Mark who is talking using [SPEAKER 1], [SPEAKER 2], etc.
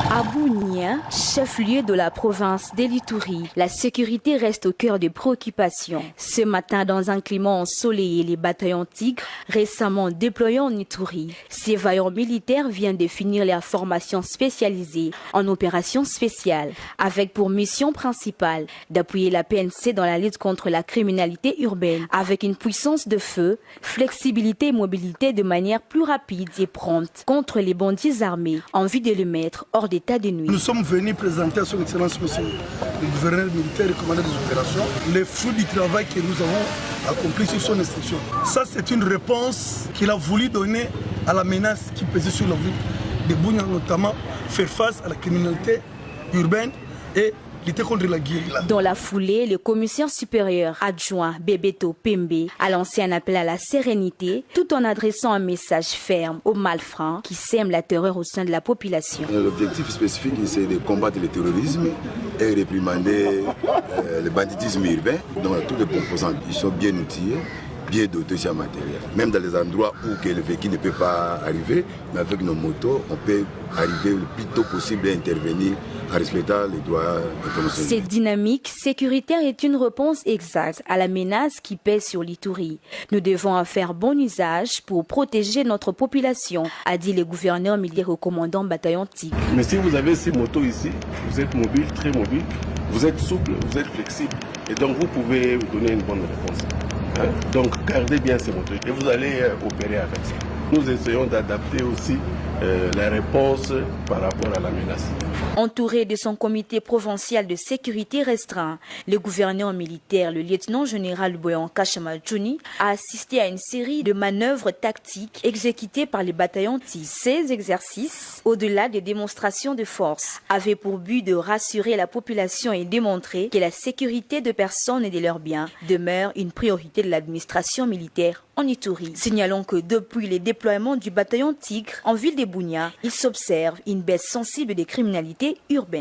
[SPEAKER 1] À Bunia, chef-lieu de la province d'Elituri, la sécurité reste au cœur des préoccupations. Ce matin, dans un climat ensoleillé, les bataillons Tigre, récemment déployés en Ituri, ces vaillants militaires viennent de finir leur formation spécialisée en opérations spéciales, avec pour mission principale d'appuyer la PNC dans la lutte contre la criminalité urbaine, avec une puissance de feu, flexibilité et mobilité de manière plus rapide et prompte contre les bandits armés, en vue de les mettre hors d'état de nuit.
[SPEAKER 2] Nous sommes venus présenter à son Excellence Monsieur le gouverneur militaire et commandant des opérations les fruits du travail que nous avons accompli sur son instruction. Ça, c'est une réponse qu'il a voulu donner à la menace qui pesait sur la ville de Bunia, notamment faire face à la criminalité urbaine et lutter contre la guérilla.
[SPEAKER 1] Dans la foulée, le commissaire supérieur adjoint Bebeto Pembe a lancé un appel à la sérénité tout en adressant un message ferme aux malfrats qui sèment la terreur au sein de la population.
[SPEAKER 3] L'objectif spécifique, c'est de combattre le terrorisme et réprimander le banditisme urbain. Donc tous les composants, ils sont bien outillés, bien dotés en matériel. Même dans les endroits où le véhicule ne peut pas arriver, mais avec nos motos, on peut arriver le plus tôt possible à intervenir en respectant les droits internationaux.
[SPEAKER 1] Cette dynamique sécuritaire est une réponse exacte à la menace qui pèse sur l'Ituri. Nous devons en faire bon usage pour protéger notre population, a dit le gouverneur militaire au commandant bataillon Tigre.
[SPEAKER 4] Mais si vous avez ces motos ici, vous êtes mobile, très mobile, vous êtes souple, vous êtes flexible, et donc vous pouvez donner une bonne réponse. Donc gardez bien ces motos et vous allez opérer avec ça. Nous essayons d'adapter aussi la réponse par rapport à la menace.
[SPEAKER 1] Entouré de son comité provincial de sécurité restreint, le gouverneur militaire, le lieutenant-général Boyan Kashamadjouni, a assisté à une série de manœuvres tactiques exécutées par les bataillons TI. Ces exercices, au-delà des démonstrations de force, avaient pour but de rassurer la population et démontrer que la sécurité de personnes et de leurs biens demeure une priorité de l'administration militaire en Ituri. Signalons que depuis les déploiements du bataillon Tigre en ville de Bunia, il s'observe une baisse sensible des criminalités urbaines.